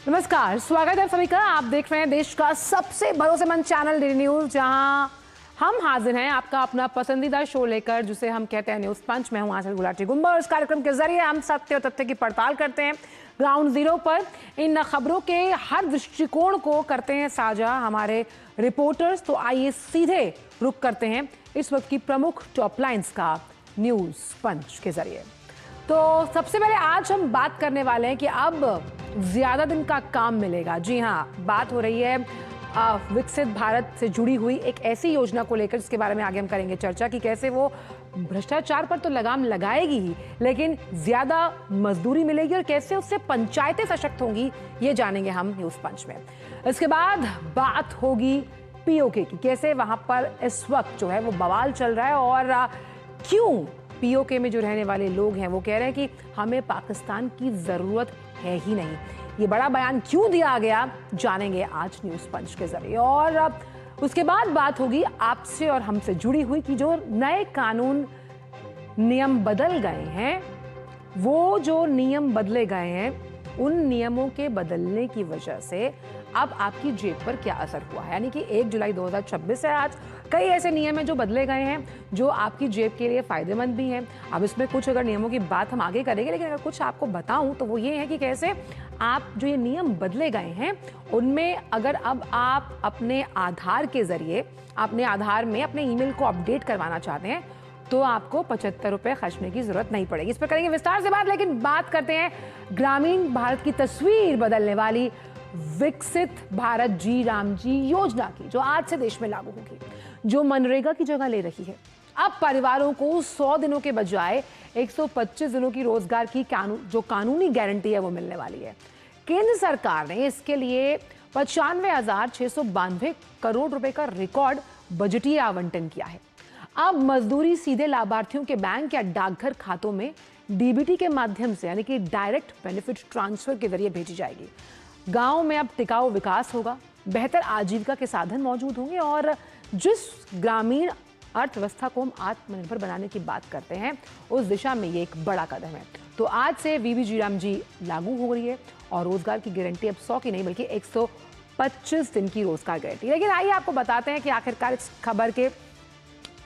नमस्कार, स्वागत है सभी का। आप देख रहे हैं देश का सबसे भरोसेमंद चैनल डीडी न्यूज, जहां हम हाजिर हैं आपका अपना पसंदीदा शो लेकर, जिसे हम कहते हैं न्यूज पंच। मैं हूं आंचल गुलाटी गुंबा और इस कार्यक्रम के जरिए हम सत्य और तथ्य की पड़ताल करते हैं। ग्राउंड जीरो पर इन खबरों के हर दृष्टिकोण को करते हैं साझा हमारे रिपोर्टर्स। तो आइए सीधे रुख करते हैं इस वक्त की प्रमुख टॉप लाइन्स का न्यूज पंच के जरिए। तो सबसे पहले आज हम बात करने वाले हैं कि अब ज्यादा दिन का काम मिलेगा। जी हाँ, बात हो रही है विकसित भारत से जुड़ी हुई एक ऐसी योजना को लेकर, जिसके बारे में आगे हम करेंगे चर्चा कि कैसे वो भ्रष्टाचार पर तो लगाम लगाएगी ही, लेकिन ज्यादा मजदूरी मिलेगी और कैसे उससे पंचायतें सशक्त होंगी, ये जानेंगे हम न्यूज पंच में। इसके बाद बात होगी पीओके की, कैसे वहां पर इस वक्त जो है वो बवाल चल रहा है और क्यों पीओके में जो रहने वाले लोग हैं वो कह रहे हैं कि हमें पाकिस्तान की जरूरत है ही नहीं। ये बड़ा बयान क्यों दिया गया, जानेंगे आज न्यूज पंच के जरिए। और उसके बाद बात होगी आपसे और हमसे जुड़ी हुई कि जो नए कानून नियम बदल गए हैं, वो जो नियम बदले गए हैं, उन नियमों के बदलने की वजह से अब आपकी जेब पर क्या असर हुआ है। यानी कि 1 जुलाई 2026 है आज। कई ऐसे नियम हैं जो बदले गए हैं जो आपकी जेब के लिए फायदेमंद भी हैं। अब इसमें कुछ अगर नियमों की बात हम आगे करेंगे, लेकिन अगर कुछ आपको बताऊं तो वो ये है कि कैसे आप जो ये नियम बदले गए हैं उनमें अगर अब आप अपने आधार के जरिए अपने आधार में अपने ईमेल को अपडेट करवाना चाहते हैं तो आपको 75 रुपए खर्चने की जरूरत नहीं पड़ेगी। इस पर करेंगे विस्तार से बात, लेकिन बात करते हैं ग्रामीण भारत की तस्वीर बदलने वाली विकसित भारत जी राम जी योजना की, जो आज से देश में लागू होगी, जो मनरेगा की जगह ले रही है। अब परिवारों को 100 दिनों के बजाय 125 दिनों की रोजगार की जो कानूनी गारंटी है वो मिलने वाली है। केंद्र सरकार ने इसके लिए 95,692 करोड़ रुपए का रिकॉर्ड बजटीय आवंटन किया है। अब मजदूरी सीधे लाभार्थियों के बैंक या डाकघर खातों में डीबीटी के माध्यम से, यानी कि डायरेक्ट बेनिफिट ट्रांसफर के जरिए भेजी जाएगी। गांव में अब टिकाऊ विकास होगा, बेहतर आजीविका के साधन मौजूद होंगे और जिस ग्रामीण अर्थव्यवस्था को हम आत्मनिर्भर बनाने की बात करते हैं, उस दिशा में ये एक बड़ा कदम है। तो आज से वीबी जी राम जी लागू हो रही है और रोजगार की गारंटी अब 100 की नहीं बल्कि 125 दिन की रोजगार गारंटी। लेकिन आइए आपको बताते हैं कि आखिरकार इस खबर के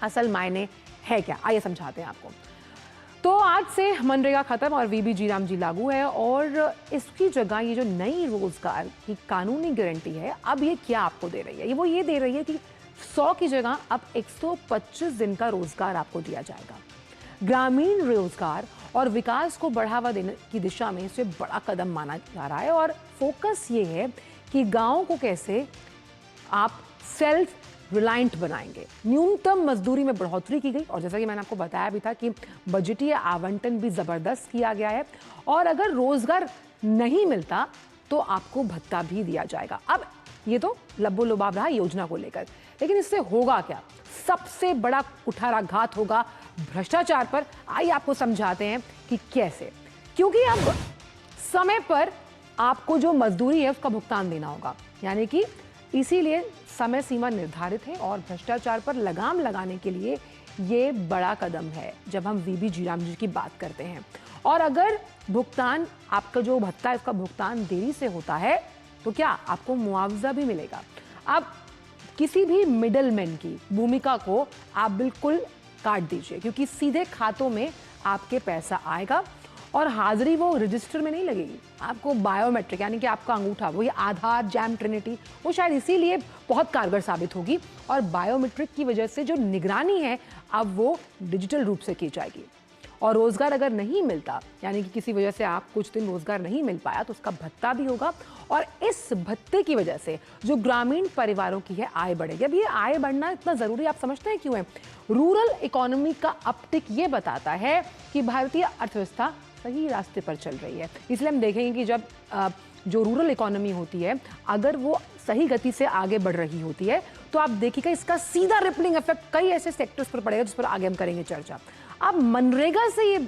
असल मायने है क्या। आइए समझाते हैं आपको। तो आज से मनरेगा खत्म और वीबी जी राम जी लागू है और इसकी जगह ये जो नई रोजगार की कानूनी गारंटी है, अब ये क्या आपको दे रही है, वो ये दे रही है कि 100 की जगह अब 125 दिन का रोजगार आपको दिया जाएगा। ग्रामीण रोजगार और विकास को बढ़ावा देने की दिशा में इसे बड़ा कदम माना जा रहा है और फोकस ये है कि गाँव को कैसे आप सेल्फ रिलायंट बनाएंगे। न्यूनतम मजदूरी में बढ़ोतरी की गई और जैसा कि मैंने आपको बताया भी था कि बजटीय आवंटन भी जबरदस्त किया गया है और अगर रोजगार नहीं मिलता तो आपको भत्ता भी दिया जाएगा। अब ये तो लब्बो लुबाब रहा योजना को लेकर, लेकिन इससे होगा क्या? सबसे बड़ा कुठाराघात होगा भ्रष्टाचार पर। आइए आपको समझाते हैं कि कैसे। क्योंकि अब समय पर आपको जो मजदूरी है उसका भुगतान देना होगा, यानी कि इसीलिए समय सीमा निर्धारित है और भ्रष्टाचार पर लगाम लगाने के लिए ये बड़ा कदम है जब हम वीबी जी राम जी की बात करते हैं। और अगर भुगतान आपका जो भत्ता है उसका भुगतान देरी से होता है तो क्या आपको मुआवजा भी मिलेगा। अब किसी भी मिडलमैन की भूमिका को आप बिल्कुल काट दीजिए, क्योंकि सीधे खातों में आपके पैसा आएगा और हाजिरी वो रजिस्टर में नहीं लगेगी, आपको बायोमेट्रिक यानी कि आपका अंगूठा, वही आधार, जैम, ट्रिनिटी, वो शायद इसीलिए बहुत कारगर साबित होगी और बायोमेट्रिक की वजह से जो निगरानी है अब वो डिजिटल रूप से की जाएगी। और रोजगार अगर नहीं मिलता, यानी कि किसी वजह से आप कुछ दिन रोजगार नहीं मिल पाया, तो उसका भत्ता भी होगा और इस भत्ते की वजह से जो ग्रामीण परिवारों की है आय बढ़ेगी। अब ये आय बढ़ना इतना जरूरी आप समझते हैं क्यों है? रूरल इकोनॉमी का अपटिक ये बताता है कि भारतीय अर्थव्यवस्था सही रास्ते पर चल रही है। इसलिए हम देखेंगे कि जब जो रूरल इकोनॉमी होती है, अगर वो सही गति से आगे बढ़ रही होती है तो आप देखिएगा इसका सीधा रिपलिंग इफेक्ट कई ऐसे सेक्टर्स पर पड़ेगा जिस पर आगे हम करेंगे चर्चा। अब मनरेगा से ये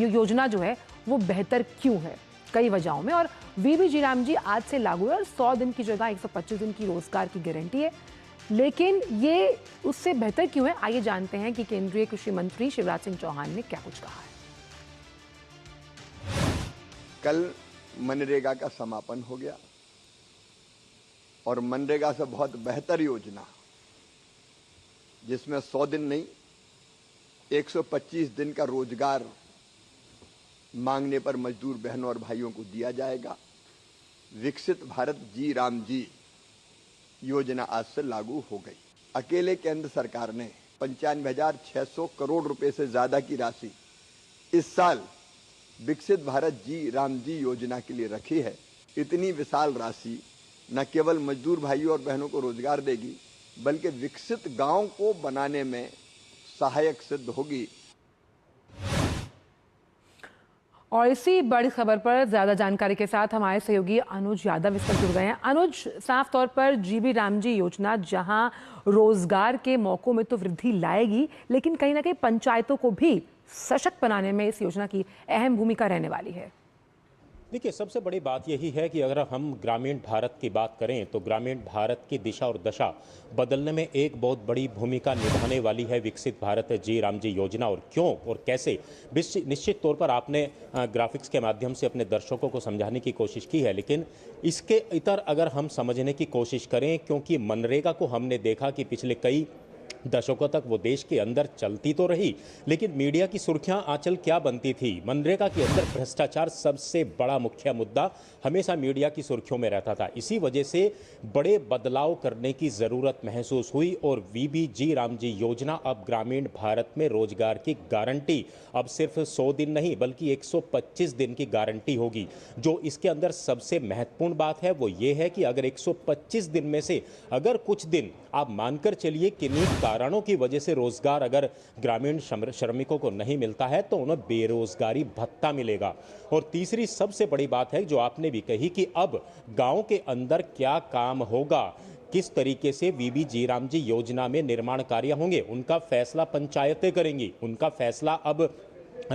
योजना जो है वो बेहतर क्यों है? कई वजहों में, और वीबी जी राम जी आज से लागू है और 100 दिन की जगह 125 दिन की रोजगार की गारंटी है। लेकिन ये उससे बेहतर क्यों है, आइए जानते हैं कि केंद्रीय कृषि मंत्री शिवराज सिंह चौहान ने क्या कुछ कहा है। कल मनरेगा का समापन हो गया और मनरेगा से बहुत बेहतर योजना जिसमें 100 दिन नहीं 125 दिन का रोजगार मांगने पर मजदूर बहनों और भाइयों को दिया जाएगा। विकसित भारत जी राम जी योजना आज से लागू हो गई। अकेले केंद्र सरकार ने 95,600 करोड़ रुपए से ज्यादा की राशि इस साल विकसित भारत जी राम जी योजना के लिए रखी है। इतनी विशाल राशि न केवल मजदूर भाइयों और बहनों को रोजगार देगी बल्कि विकसित गांव को बनाने में सहायक सिद्ध होगी। और इसी बड़ी खबर पर ज्यादा जानकारी के साथ हमारे सहयोगी अनुज यादव इस पर जुड़ गए हैं। अनुज, साफ तौर पर जीबी रामजी योजना जहां रोजगार के मौकों में तो वृद्धि लाएगी, लेकिन कहीं ना कहीं पंचायतों को भी सशक्त बनाने में इस योजना की अहम भूमिका रहने वाली है। देखिए, सबसे बड़ी बात यही है कि अगर हम ग्रामीण भारत की बात करें तो ग्रामीण भारत की दिशा और दशा बदलने में एक बहुत बड़ी भूमिका निभाने वाली है विकसित भारत जी राम जी योजना। और क्यों और कैसे, निश्चित तौर पर आपने ग्राफिक्स के माध्यम से अपने दर्शकों को समझाने की कोशिश की है, लेकिन इसके इतर अगर हम समझने की कोशिश करें, क्योंकि मनरेगा को हमने देखा कि पिछले कई दशकों तक वो देश के अंदर चलती तो रही, लेकिन मीडिया की सुर्खियां आंचल क्या बनती थी? मनरेगा के अंदर भ्रष्टाचार सबसे बड़ा मुख्य मुद्दा हमेशा मीडिया की सुर्खियों में रहता था। इसी वजह से बड़े बदलाव करने की जरूरत महसूस हुई और वीबीजी रामजी योजना अब ग्रामीण भारत में रोजगार की गारंटी अब सिर्फ 100 दिन नहीं बल्कि 125 दिन की गारंटी होगी। जो इसके अंदर सबसे महत्वपूर्ण बात है वो ये है कि अगर 125 दिन में से अगर कुछ दिन आप मानकर चलिए किन्हीं कारणों की वजह से रोजगार अगर ग्रामीण श्रमिकों को नहीं मिलता है तो उन्हें बेरोजगारी भत्ता मिलेगा। और तीसरी सबसे बड़ी बात है जो आपने भी कही कि अब गांव के अंदर क्या काम होगा, किस तरीके से वीबीजी रामजी योजना में निर्माण कार्य होंगे, उनका फैसला पंचायतें करेंगी। उनका फैसला अब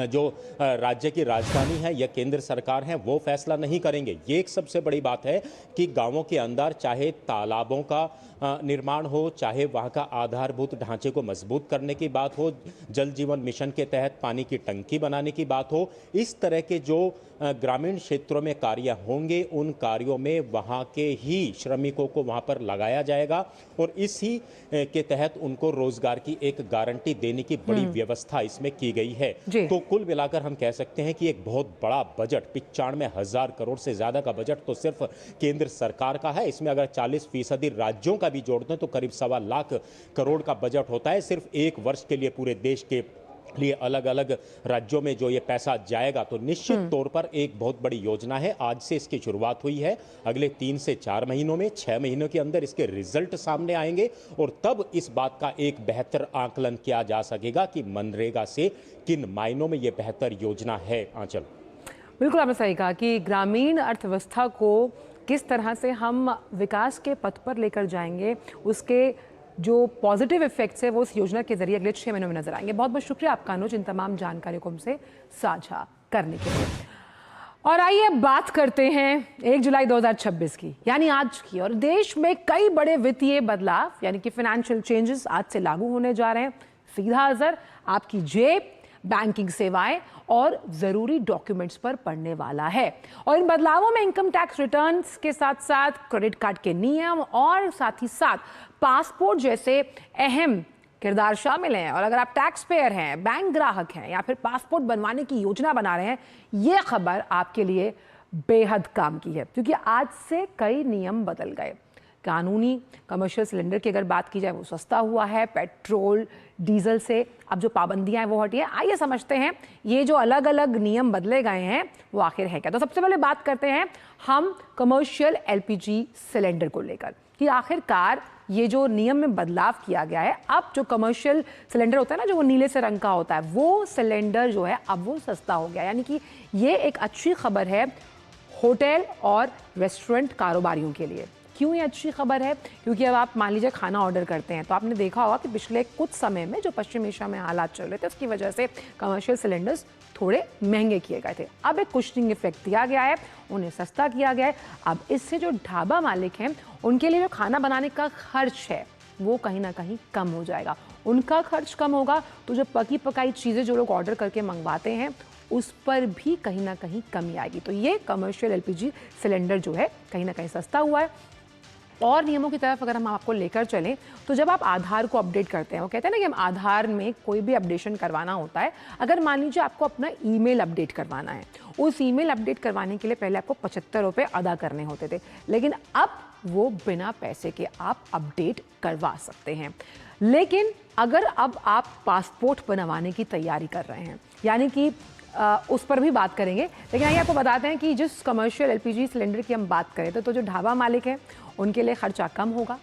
जो राज्य की राजधानी है या केंद्र सरकार है वो फैसला नहीं करेंगे। ये एक सबसे बड़ी बात है कि गांवों के अंदर चाहे तालाबों का निर्माण हो, चाहे वहाँ का आधारभूत ढांचे को मजबूत करने की बात हो, जल जीवन मिशन के तहत पानी की टंकी बनाने की बात हो, इस तरह के जो ग्रामीण क्षेत्रों में कार्य होंगे उन कार्यों में वहाँ के ही श्रमिकों को वहाँ पर लगाया जाएगा और इसी के तहत उनको रोजगार की एक गारंटी देने की बड़ी व्यवस्था इसमें की गई है। तो कुल मिलाकर हम कह सकते हैं कि एक बहुत बड़ा बजट 95,000 करोड़ से ज्यादा का बजट तो सिर्फ केंद्र सरकार का है। इसमें अगर 40% राज्यों का भी जोड़ दें तो करीब 1.25 लाख करोड़ का बजट होता है सिर्फ एक वर्ष के लिए। पूरे देश के लिए अलग अलग राज्यों में जो ये पैसा जाएगा तो निश्चित तौर पर एक बहुत बड़ी योजना है। आज से इसकी शुरुआत हुई है, अगले 3 से 4 महीनों में 6 महीनों के अंदर इसके रिजल्ट सामने आएंगे और तब इस बात का एक बेहतर आकलन किया जा सकेगा कि मनरेगा से किन मायनों में ये बेहतर योजना है। आंचल, बिल्कुल आपने सही कहा कि ग्रामीण अर्थव्यवस्था को किस तरह से हम विकास के पथ पर लेकर जाएंगे, उसके जो पॉजिटिव इफेक्ट्स है वो इस योजना के जरिए अगले 6 महीनों में नजर आएंगे। बहुत बहुत शुक्रिया आपका अनुज इन तमाम जानकारियों को हमसे साझा करने के लिए। और आइए बात करते हैं 1 जुलाई 2026 की, यानी आज की। और देश में कई बड़े वित्तीय बदलाव यानी कि फाइनेंशियल चेंजेस आज से लागू होने जा रहे हैं। सीधा असर आपकी जेब, बैंकिंग सेवाएं और जरूरी डॉक्यूमेंट्स पर पड़ने वाला है। और इन बदलावों में इनकम टैक्स रिटर्न्स के साथ साथ क्रेडिट कार्ड के नियम और साथ ही साथ पासपोर्ट जैसे अहम किरदार शामिल हैं। और अगर आप टैक्स पेयर हैं, बैंक ग्राहक हैं या फिर पासपोर्ट बनवाने की योजना बना रहे हैं, ये खबर आपके लिए बेहद काम की है क्योंकि आज से कई नियम बदल गए। कानूनी कमर्शियल सिलेंडर की अगर बात की जाए वो सस्ता हुआ है, पेट्रोल डीजल से अब जो पाबंदियां हैं वो हटी हैं। आइए समझते हैं ये जो अलग अलग नियम बदले गए हैं वो आखिर है क्या। तो सबसे पहले बात करते हैं हम कमर्शियल एलपीजी सिलेंडर को लेकर कि आखिरकार ये जो नियम में बदलाव किया गया है, अब जो कमर्शियल सिलेंडर होता है ना, जो वो नीले से रंग का होता है, वो सिलेंडर जो है अब वो सस्ता हो गया। यानी कि ये एक अच्छी खबर है होटल और रेस्टोरेंट कारोबारियों के लिए। क्यों ये अच्छी खबर है? क्योंकि अब आप मान लीजिए खाना ऑर्डर करते हैं तो आपने देखा होगा कि पिछले कुछ समय में जो पश्चिम एशिया में हालात चल रहे थे उसकी वजह से कमर्शियल सिलेंडर्स थोड़े महंगे किए गए थे। अब एक कुशनिंग इफेक्ट दिया गया है, उन्हें सस्ता किया गया है। अब इससे जो ढाबा मालिक हैं उनके लिए जो खाना बनाने का खर्च है वो कहीं ना कहीं कम हो जाएगा। उनका खर्च कम होगा तो जो पकी पकाई चीज़ें जो लोग ऑर्डर करके मंगवाते हैं उस पर भी कहीं ना कहीं कमी आएगी। तो ये कमर्शियल एलपीजी सिलेंडर जो है कहीं ना कहीं सस्ता हुआ है। और नियमों की तरफ अगर हम आपको लेकर चलें तो जब आप आधार को अपडेट करते हैं, वो कहते हैं ना कि हम आधार में कोई भी अपडेशन करवाना होता है, अगर मान लीजिए आपको अपना ईमेल अपडेट करवाना है, उस ईमेल अपडेट करवाने के लिए पहले आपको 75 रुपये अदा करने होते थे, लेकिन अब वो बिना पैसे के आप अपडेट करवा सकते हैं। लेकिन अगर अब आप पासपोर्ट बनवाने की तैयारी कर रहे हैं, यानी कि उस पर भी बात करेंगे, लेकिन आइए आपको बताते हैं कि जिस कमर्शियल एलपीजी सिलेंडर की हम बात करें तो जो ढाबा मालिक हैं उनके लिए खर्चा कम होगा।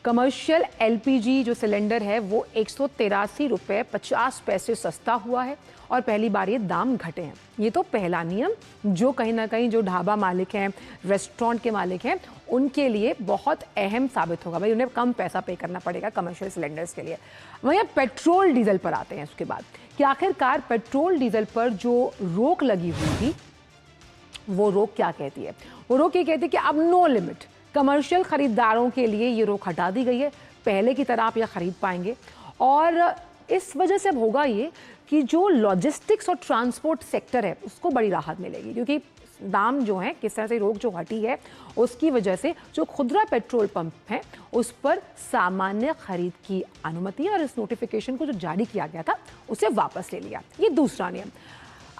कमर्शियल एलपीजी जो सिलेंडर है वो 183 रुपये 50 पैसे सस्ता हुआ है और पहली बार ये दाम घटे हैं। ये तो पहला नियम जो कहीं ना कहीं जो ढाबा मालिक हैं, रेस्टोरेंट के मालिक हैं, उनके लिए बहुत अहम साबित होगा। भाई उन्हें कम पैसा पे करना पड़ेगा कमर्शियल सिलेंडर्स के लिए। वहीं पेट्रोल डीजल पर आते हैं उसके बाद कि आखिरकार पेट्रोल डीजल पर जो रोक लगी हुई थी वो रोक क्या कहती है? वो रोक ये कहती है कि अब नो लिमिट, कमर्शियल खरीदारों के लिए ये रोक हटा दी गई है। पहले की तरह आप यह खरीद पाएंगे और इस वजह से अब होगा ये कि जो लॉजिस्टिक्स और ट्रांसपोर्ट सेक्टर है उसको बड़ी राहत मिलेगी, क्योंकि दाम जो है किस तरह से रोक जो हटी है उसकी वजह से जो खुदरा पेट्रोल पंप है उस पर सामान्य खरीद की अनुमति है और इस नोटिफिकेशन को जो जारी किया गया था उसे वापस ले लिया। ये दूसरा नियम।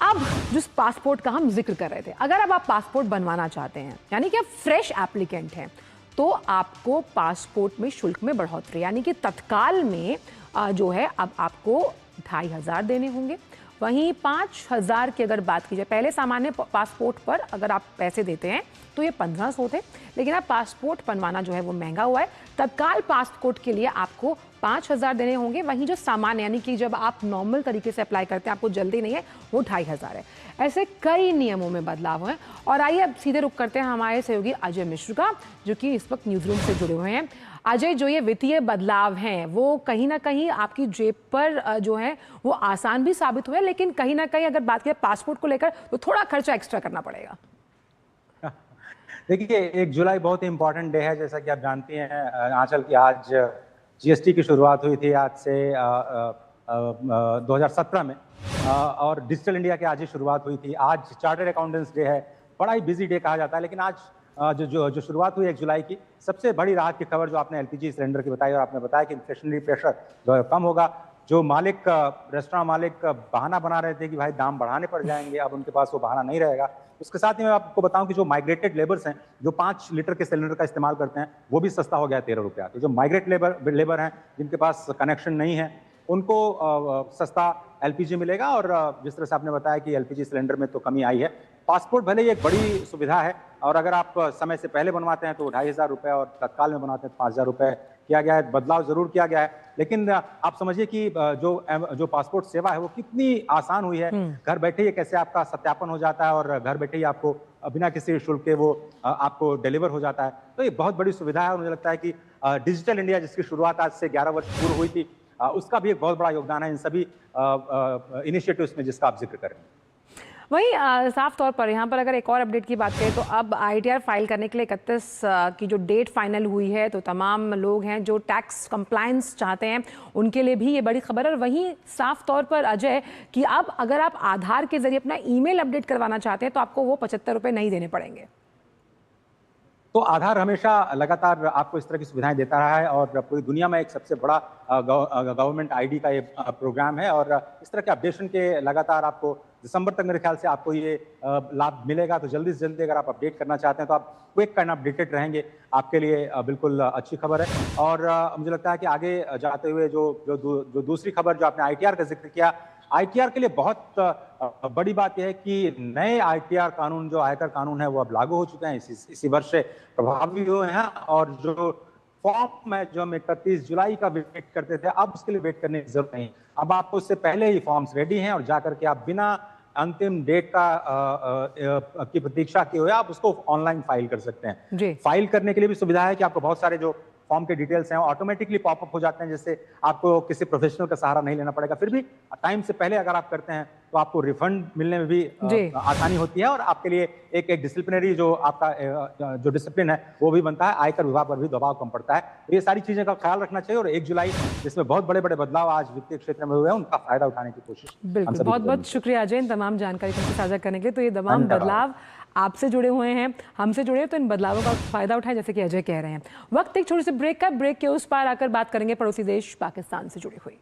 अब जिस पासपोर्ट का हम जिक्र कर रहे थे, अगर अब आप पासपोर्ट बनवाना चाहते हैं, यानी कि आप फ्रेश एप्लीकेंट हैं, तो आपको पासपोर्ट में शुल्क में बढ़ोतरी, यानी कि तत्काल में जो है अब आपको 2500 देने होंगे। वहीं 5000 की अगर बात की जाए, पहले सामान्य पासपोर्ट पर अगर आप पैसे देते हैं तो ये 1500 थे, लेकिन अब पासपोर्ट बनवाना जो है वो महंगा हुआ है। तत्काल पासपोर्ट के लिए आपको 5000 देने होंगे। वहीं जो सामान्य, यानी कि जब आप नॉर्मल तरीके से अप्लाई करते हैं, आपको जल्दी नहीं है, वो 2500 है। ऐसे कई नियमों में बदलाव हुए। और आइए अब सीधे रुख करते हैं हमारे सहयोगी अजय मिश्र का, जो कि इस वक्त न्यूज रूम से जुड़े हुए हैं। अजय, जो ये वित्तीय बदलाव हैं वो कहीं ना कहीं आपकी जेब पर जो है वो आसान भी साबित हुए, लेकिन कहीं ना कहीं अगर बात करें पासपोर्ट को लेकर तो थोड़ा खर्चा एक्स्ट्रा करना पड़ेगा। देखिए, 1 जुलाई बहुत ही इंपॉर्टेंट डे है, जैसा कि आप जानती हैं आंचल की आज जीएसटी की शुरुआत हुई थी आज से 2017 में और डिजिटल इंडिया की आज ही शुरुआत हुई थी। आज चार्टर्ड अकाउंटेंट्स डे है, बड़ा ही बिजी डे कहा जाता है, लेकिन आज जो शुरुआत हुई 1 जुलाई की, सबसे बड़ी राहत की खबर जो आपने एलपीजी सिलेंडर की बताई और आपने बताया कि इन्फ्लेशनरी प्रेशर जो है कम होगा। जो मालिक रेस्टोरेंट मालिक बहाना बना रहे थे कि भाई दाम बढ़ाने पड़ जाएंगे, अब उनके पास वो बहाना नहीं रहेगा। उसके साथ ही मैं आपको बताऊं कि जो माइग्रेटेड लेबर्स हैं, जो 5 लीटर के सिलेंडर का इस्तेमाल करते हैं, वो भी सस्ता हो गया 13 रुपया। तो जो माइग्रेट लेबर हैं, जिनके पास कनेक्शन नहीं है, उनको सस्ता एलपीजी मिलेगा। और जिस तरह से आपने बताया कि एलपीजी सिलेंडर में तो कमी आई है। पासपोर्ट भले ही एक बड़ी सुविधा है और अगर आप समय से पहले बनवाते हैं तो 2500 रुपये और तत्काल में बनाते हैं तो 5000 रुपये किया गया है, बदलाव जरूर किया गया है। लेकिन आप समझिए कि जो पासपोर्ट सेवा है वो कितनी आसान हुई है। घर बैठे ही कैसे आपका सत्यापन हो जाता है और घर बैठे ही आपको बिना किसी शुल्क के वो आपको डिलीवर हो जाता है। तो ये बहुत बड़ी सुविधा है और मुझे लगता है कि डिजिटल इंडिया जिसकी शुरुआत आज से 11 वर्ष पूर्व हुई थी, उसका भी एक बहुत बड़ा योगदान है इन सभी इनिशिएटिव्स में जिसका आप जिक्र कर रहे हैं। वहीं साफ तौर पर यहाँ पर अगर एक और अपडेट की बात करें तो अब आईटीआर फाइल करने के लिए 31 की जो डेट फाइनल हुई है, तो तमाम लोग हैं जो टैक्स कंप्लायंस चाहते हैं उनके लिए भी ये बड़ी खबर है। और वहीं साफ तौर पर अजय कि अब अगर आप आधार के जरिए अपना ईमेल अपडेट करवाना चाहते हैं तो आपको वो 75 रुपये नहीं देने पड़ेंगे। तो आधार हमेशा लगातार आपको इस तरह की सुविधाएं देता रहा है और पूरी दुनिया में एक सबसे बड़ा गवर्नमेंट आईडी का ये प्रोग्राम है और इस तरह के अपडेशन के लगातार आपको दिसंबर तक मेरे ख्याल से आपको ये लाभ मिलेगा। तो जल्दी से जल्दी अगर आप अपडेट करना चाहते हैं तो आप क्विक एंड अपडेटेड रहेंगे, आपके लिए बिल्कुल अच्छी खबर है। और मुझे लगता है कि आगे जाते हुए जो दूसरी खबर जो आपने आईटीआर का जिक्र किया, आईटीआर के लिए बहुत बड़ी बात यह है कि नए आईटीआर कानून जो आयकर कानून है वो अब लागू हो चुके हैं, इसी वर्ष से प्रभावी हुए हैं। और जो फॉर्म है जो हम 31 जुलाई का वेट करते थे, अब उसके लिए वेट करने की जरूरत नहीं। अब आपको उससे पहले ही फॉर्म्स रेडी हैं और जाकर के आप बिना अंतिम डेट की प्रतीक्षा किए हुए आप उसको ऑनलाइन फाइल कर सकते हैं। फाइल करने के लिए भी सुविधा है कि आपको बहुत सारे जो फॉर्म के डिटेल्स हैं ऑटोमेटिकली पॉपअप हो जाते हैं, जिससे आपको किसी प्रोफेशनल का सहारा नहीं लेना पड़ेगा। फिर भी टाइम से पहले अगर आप करते हैं तो आपको रिफंड मिलने में भी आसानी होती है और आपके लिए एक डिसिप्लिनरी जो आपका जो डिसिप्लिन है वो भी बनता है, आयकर विभाग पर भी दबाव कम पड़ता है। तो ये सारी चीजें का ख्याल रखना चाहिए और 1 जुलाई जिसमें बहुत बड़े बड़े बदलाव आज वित्तीय क्षेत्र में हुए हैं उनका फायदा उठाने की कोशिश। बिल्कुल, बहुत बहुत शुक्रिया अजय इन तमाम जानकारी को साझा करने के लिए। तो ये तमाम बदलाव आपसे जुड़े हुए हैं, हमसे जुड़े हैं, तो इन बदलावों का फायदा उठाएं जैसे कि अजय कह रहे हैं। वक्त एक छोटे से ब्रेक का, ब्रेक के उस पार आकर बात करेंगे पड़ोसी देश पाकिस्तान से जुड़ी हुई।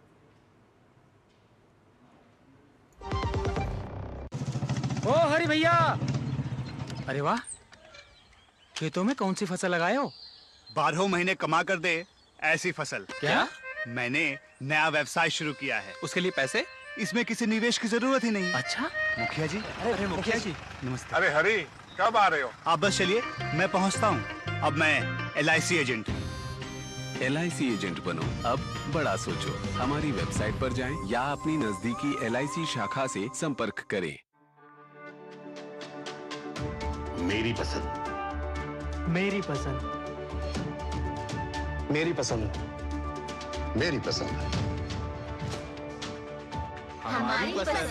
ओ हरी भैया, अरे वाह, खेतों में कौन सी फसल लगाए हो? 12 महीने कमा कर दे ऐसी फसल। क्या? मैंने नया व्यवसाय शुरू किया है। उसके लिए पैसे? इसमें किसी निवेश की जरूरत ही नहीं। अच्छा, मुखिया जी। अरे मुखिया जी, नमस्ते। अरे हरी, कब आ रहे हो? आप बस चलिए, मैं पहुंचता हूं। अब मैं LIC एजेंट हूं। LIC एजेंट बनो, अब बड़ा सोचो। हमारी वेबसाइट पर जाएं या अपनी नजदीकी LIC शाखा से संपर्क करें। मेरी पसंद, मेरी पसंद, मेरी पसंद, मेरी पसंद, हमारी पसंद,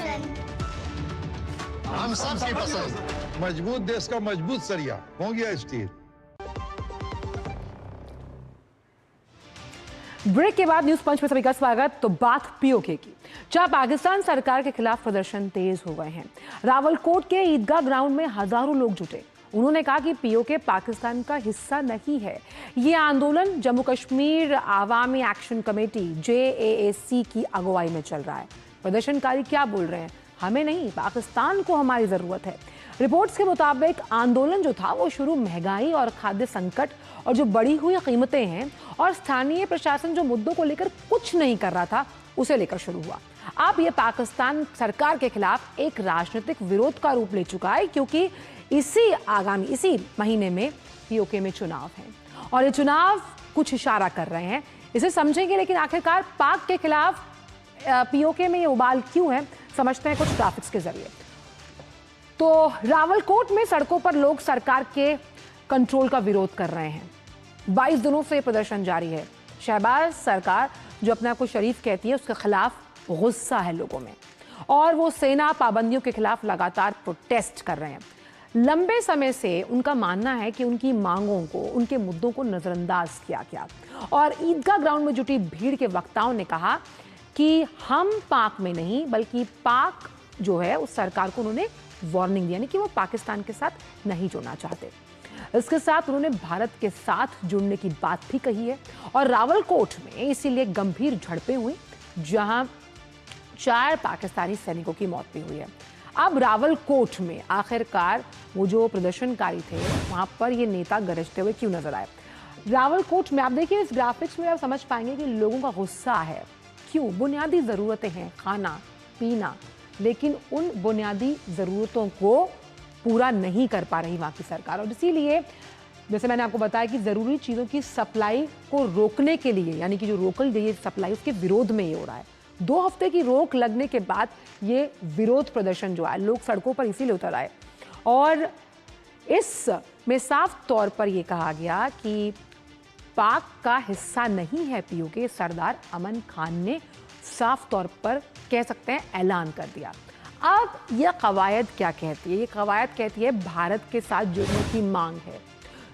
हम सबकी पसंद। मजबूत देश का मजबूत सरिया हो गया स्टील। ब्रेक के बाद न्यूज पंच में सभी का स्वागत। तो बात पीओके की, जहां पाकिस्तान सरकार के खिलाफ प्रदर्शन तेज हो गए हैं। रावलकोट के ईदगाह ग्राउंड में हजारों लोग जुटे। उन्होंने कहा कि पीओके पाकिस्तान का हिस्सा नहीं है। ये आंदोलन Jammu Kashmir Awami action committee JAAC की अगुवाई में चल रहा है। प्रदर्शनकारी क्या बोल रहे हैं? हमें नहीं, पाकिस्तान को हमारी जरूरत है। रिपोर्ट्स के मुताबिक आंदोलन जो था वो शुरू महंगाई और खाद्य संकट और जो बढ़ी हुई कीमतें हैं और स्थानीय प्रशासन जो मुद्दों को लेकर कुछ नहीं कर रहा था उसे लेकर शुरू हुआ। अब ये पाकिस्तान सरकार के खिलाफ एक राजनीतिक विरोध का रूप ले चुका है, क्योंकि इसी महीने में पीओके में चुनाव है और ये चुनाव कुछ इशारा कर रहे हैं। इसे समझेंगे, लेकिन आखिरकार पाक के खिलाफ पीओके में ये उबाल क्यों है, समझते हैं कुछ ग्राफिक्स के जरिए। तो रावलकोट में सड़कों पर लोग सरकार के कंट्रोल का विरोध कर रहे हैं। 22 दिनों से प्रदर्शन जारी है। शहबाज सरकार जो अपने आप को शरीफ कहती है उसके खिलाफ गुस्सा है लोगों में और वो सेना पाबंदियों के खिलाफ लगातार प्रोटेस्ट कर रहे हैं। लंबे समय से उनका मानना है कि उनकी मांगों को, उनके मुद्दों को नजरअंदाज किया गया और ईदगाह ग्राउंड में जुटी भीड़ के वक्ताओं ने कहा कि हम पाक में नहीं बल्कि पाक जो है उस सरकार को उन्होंने वार्निंग दी, यानी कि वो पाकिस्तान के साथ नहीं जुड़ना चाहते। इसके साथ उन्होंने भारत के साथ जुड़ने की बात भी कही है और रावलकोट में इसीलिए गंभीर झड़पें हुई जहां 4 पाकिस्तानी सैनिकों की मौत भी हुई है। अब रावलकोट में आखिरकार वो जो प्रदर्शनकारी थे वहां पर ये नेता गरजते हुए क्यों नजर आए? रावलकोट में आप देखिए इस ग्राफिक्स में आप समझ पाएंगे कि लोगों का गुस्सा है। क्यों? बुनियादी ज़रूरतें हैं, खाना पीना, लेकिन उन बुनियादी ज़रूरतों को पूरा नहीं कर पा रही वहाँ की सरकार और इसीलिए जैसे मैंने आपको बताया कि ज़रूरी चीज़ों की सप्लाई को रोकने के लिए, यानी कि जो रोकल गई है सप्लाई, उसके विरोध में ये हो रहा है। 2 हफ्ते की रोक लगने के बाद ये विरोध प्रदर्शन जो है, लोग सड़कों पर इसीलिए उतर आए और इसमें साफ तौर पर यह कहा गया कि पाक का हिस्सा नहीं है पीओके। सरदार अमन खान ने साफ तौर पर कह सकते हैं ऐलान कर दिया। अब यह कवायद क्या कहती है? ये कवायद कहती है भारत के साथ जुड़ने की मांग है।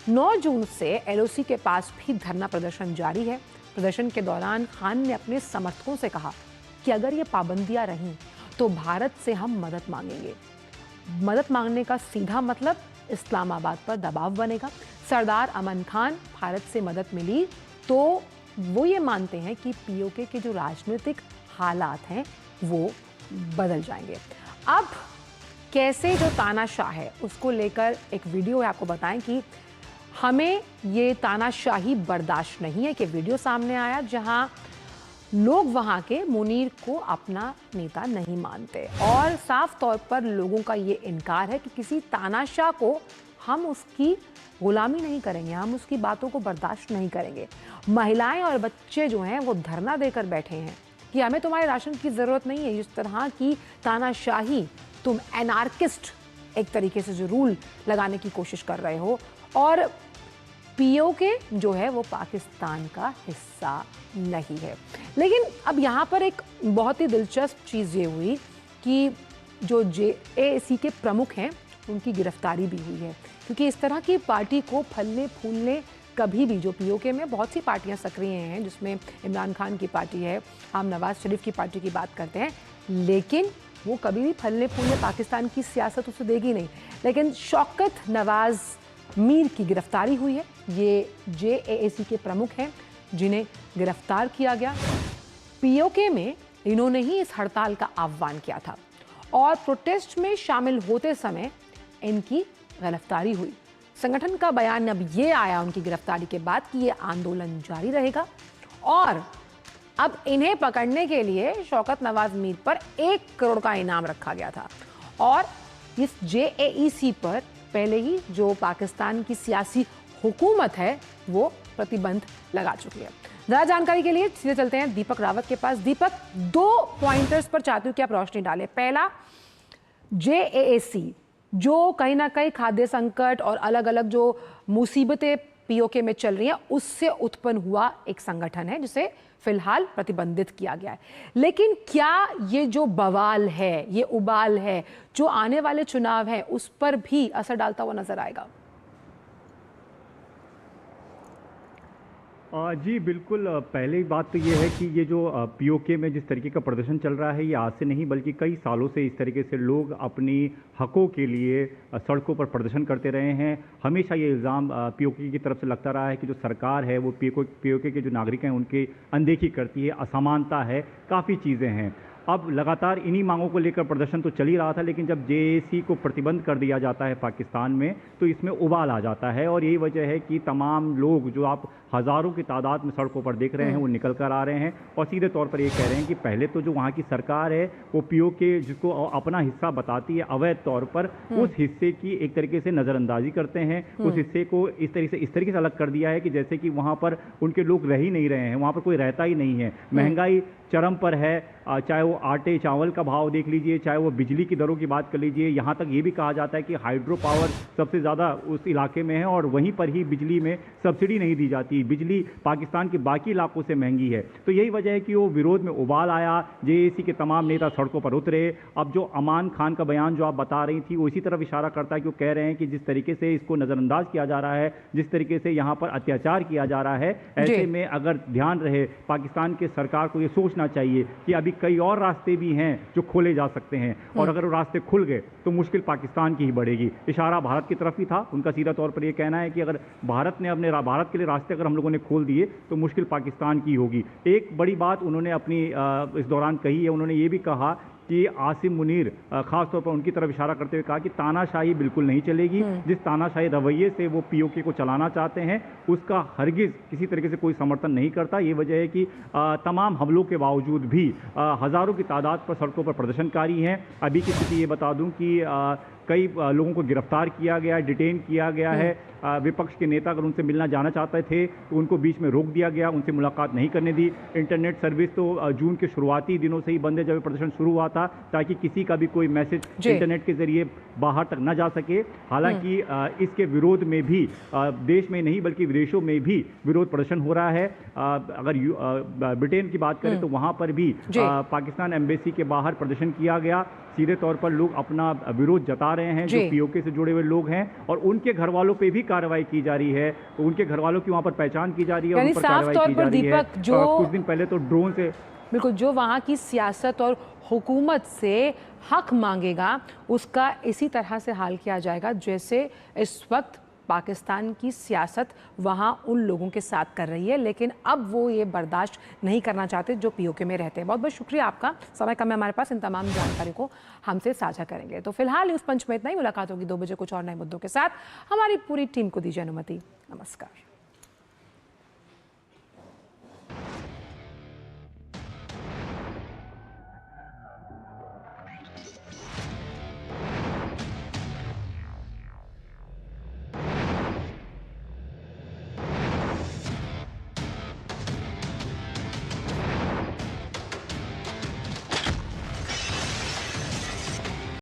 9 जून से LOC के पास भी धरना प्रदर्शन जारी है। प्रदर्शन के दौरान खान ने अपने समर्थकों से कहा कि अगर ये पाबंदियां रहीं तो भारत से हम मदद मांगेंगे। मदद मांगने का सीधा मतलब इस्लामाबाद पर दबाव बनेगा। सरदार अमन खान भारत से मदद मिली तो वो ये मानते हैं कि पीओके के जो राजनीतिक हालात हैं वो बदल जाएंगे। अब कैसे जो तानाशाह है उसको लेकर एक वीडियो है, आपको बताएं कि हमें ये तानाशाही बर्दाश्त नहीं है कि वीडियो सामने आया जहां लोग वहां के मुनीर को अपना नेता नहीं मानते और साफ तौर पर लोगों का ये इनकार है कि किसी तानाशाह को हम उसकी गुलामी नहीं करेंगे, हम उसकी बातों को बर्दाश्त नहीं करेंगे। महिलाएं और बच्चे जो हैं वो धरना देकर बैठे हैं कि हमें तुम्हारे राशन की ज़रूरत नहीं है। इस तरह की तानाशाही, तुम एनार्किस्ट एक तरीके से जो रूल लगाने की कोशिश कर रहे हो और पीओके जो है वो पाकिस्तान का हिस्सा नहीं है। लेकिन अब यहाँ पर एक बहुत ही दिलचस्प चीज़ ये हुई कि जो JAC के प्रमुख हैं उनकी गिरफ्तारी भी हुई है, क्योंकि इस तरह की पार्टी को फलने फूलने कभी भी, जो पीओके में बहुत सी पार्टियां सक्रिय हैं जिसमें इमरान खान की पार्टी है, हम नवाज शरीफ की पार्टी की बात करते हैं, लेकिन वो कभी भी फलने फूलने पाकिस्तान की सियासत उसे देगी नहीं। लेकिन शौकत नवाज मीर की गिरफ्तारी हुई है। ये JAC के प्रमुख हैं जिन्हें गिरफ्तार किया गया। पीओके में इन्होंने ही इस हड़ताल का आह्वान किया था और प्रोटेस्ट में शामिल होते समय इनकी गिरफ्तारी हुई। संगठन का बयान अब ये आया उनकी गिरफ्तारी के बाद कि ये आंदोलन जारी रहेगा और अब इन्हें पकड़ने के लिए शौकत नवाज मीर पर 1 करोड़ का इनाम रखा गया था और इस JAC पर पहले ही जो पाकिस्तान की सियासी हुकूमत है वो प्रतिबंध लगा चुकी है। ज़्यादा जानकारी के लिए सीधे चलते हैं दीपक रावत के पास। दीपक, 2 पॉइंटर्स पर चाहती हूँ कि आप रोशनी डालें। पहला, JAC जो कहीं ना कहीं खाद्य संकट और अलग अलग जो मुसीबतें पीओके में चल रही हैं उससे उत्पन्न हुआ एक संगठन है जिसे फिलहाल प्रतिबंधित किया गया है। लेकिन क्या ये जो बवाल है, ये उबाल है, जो आने वाले चुनाव है उस पर भी असर डालता हुआ नजर आएगा? जी बिल्कुल। पहली बात तो ये है कि ये जो पीओके में जिस तरीके का प्रदर्शन चल रहा है ये आज से नहीं बल्कि कई सालों से इस तरीके से लोग अपनी हकों के लिए सड़कों पर प्रदर्शन करते रहे हैं। हमेशा ये इल्ज़ाम पीओके की तरफ से लगता रहा है कि जो सरकार है वो पीओके के जो नागरिक हैं उनकी अनदेखी करती है, असमानता है, काफ़ी चीज़ें हैं। अब लगातार इन्हीं मांगों को लेकर प्रदर्शन तो चल ही रहा था, लेकिन जब JAC को प्रतिबंध कर दिया जाता है पाकिस्तान में तो इसमें उबाल आ जाता है और यही वजह है कि तमाम लोग जो आप हज़ारों की तादाद में सड़कों पर देख रहे हैं वो निकल कर आ रहे हैं और सीधे तौर पर ये कह रहे हैं कि पहले तो जो वहाँ की सरकार है वो पीओके जिसको अपना हिस्सा बताती है अवैध तौर पर, उस हिस्से की एक तरीके से नज़रअंदाजी करते हैं। उस हिस्से को इस तरीके से अलग कर दिया है कि जैसे कि वहाँ पर उनके लोग रह ही नहीं रहे हैं, वहाँ पर कोई रहता ही नहीं है। महंगाई चरम पर है, चाहे वो आटे चावल का भाव देख लीजिए, चाहे वो बिजली की दरों की बात कर लीजिए। यहाँ तक ये भी कहा जाता है कि हाइड्रो पावर सबसे ज़्यादा उस इलाके में है और वहीं पर ही बिजली में सब्सिडी नहीं दी जाती। बिजली पाकिस्तान के बाकी इलाकों से महंगी है। तो यही वजह है कि वो विरोध में उबाल आया, JAC के तमाम नेता सड़कों पर उतरे। अब जो अमान खान का बयान जो आप बता रही थी वो इसी तरफ इशारा करता है कि वो कह रहे हैं कि जिस तरीके से इसको नज़रअंदाज किया जा रहा है, जिस तरीके से यहाँ पर अत्याचार किया जा रहा है, ऐसे में अगर ध्यान रहे पाकिस्तान के सरकार को ये सोचना चाहिए कि अभी कई और रास्ते भी हैं जो खोले जा सकते हैं और अगर वो रास्ते खुल गए तो मुश्किल पाकिस्तान की ही बढ़ेगी। इशारा भारत की तरफ ही था। उनका सीधा तौर पर यह कहना है कि अगर भारत के लिए रास्ते अगर हम लोगों ने खोल दिए तो मुश्किल पाकिस्तान की होगी। एक बड़ी बात उन्होंने अपनी इस दौरान कही है, उन्होंने ये भी कहा कि आसिम मुनीर खास तौर पर उनकी तरफ इशारा करते हुए कहा कि तानाशाही बिल्कुल नहीं चलेगी। जिस तानाशाही रवैये से वो पीओके को चलाना चाहते हैं उसका हरगिज़ किसी तरीके से कोई समर्थन नहीं करता। ये वजह है कि तमाम हमलों के बावजूद भी हज़ारों की तादाद पर सड़कों पर प्रदर्शनकारी हैं। अभी की स्थिति ये बता दूं कि कई लोगों को गिरफ्तार किया गया, डिटेन किया गया है। विपक्ष के नेता अगर उनसे मिलना जाना चाहते थे तो उनको बीच में रोक दिया गया, उनसे मुलाकात नहीं करने दी। इंटरनेट सर्विस तो जून के शुरुआती दिनों से ही बंद है जब प्रदर्शन शुरू हुआ था, ताकि किसी का भी कोई मैसेज इंटरनेट के जरिए बाहर तक न जा सके। हालांकि इसके विरोध में भी देश में नहीं बल्कि विदेशों में भी विरोध प्रदर्शन हो रहा है। अगर ब्रिटेन की बात करें तो वहाँ पर भी पाकिस्तान एम्बेसी के बाहर प्रदर्शन किया गया। सीधे तौर पर लोग अपना विरोध जता रहे हैं जो पीओके से जुड़े हुए लोग हैं और उनके घर वालों पे भी कार्रवाई की जा रही है। तो उनके घर वालों की वहाँ पर पहचान की जा रही है और उन पर कार्रवाई की जा रही है। कुछ दिन पहले तो ड्रोन से बिल्कुल जो वहाँ की सियासत और हुकूमत से हक मांगेगा उसका इसी तरह से हाल किया जाएगा जैसे इस वक्त पाकिस्तान की सियासत वहाँ उन लोगों के साथ कर रही है, लेकिन अब वो ये बर्दाश्त नहीं करना चाहते जो पीओके में रहते हैं। बहुत बहुत शुक्रिया आपका, समय कम है हमारे पास, इन तमाम जानकारी को हमसे साझा करेंगे। तो फिलहाल न्यूज़ पंच में इतना ही। मुलाकात होगी 2 बजे कुछ और नए मुद्दों के साथ। हमारी पूरी टीम को दीजिए अनुमति। नमस्कार।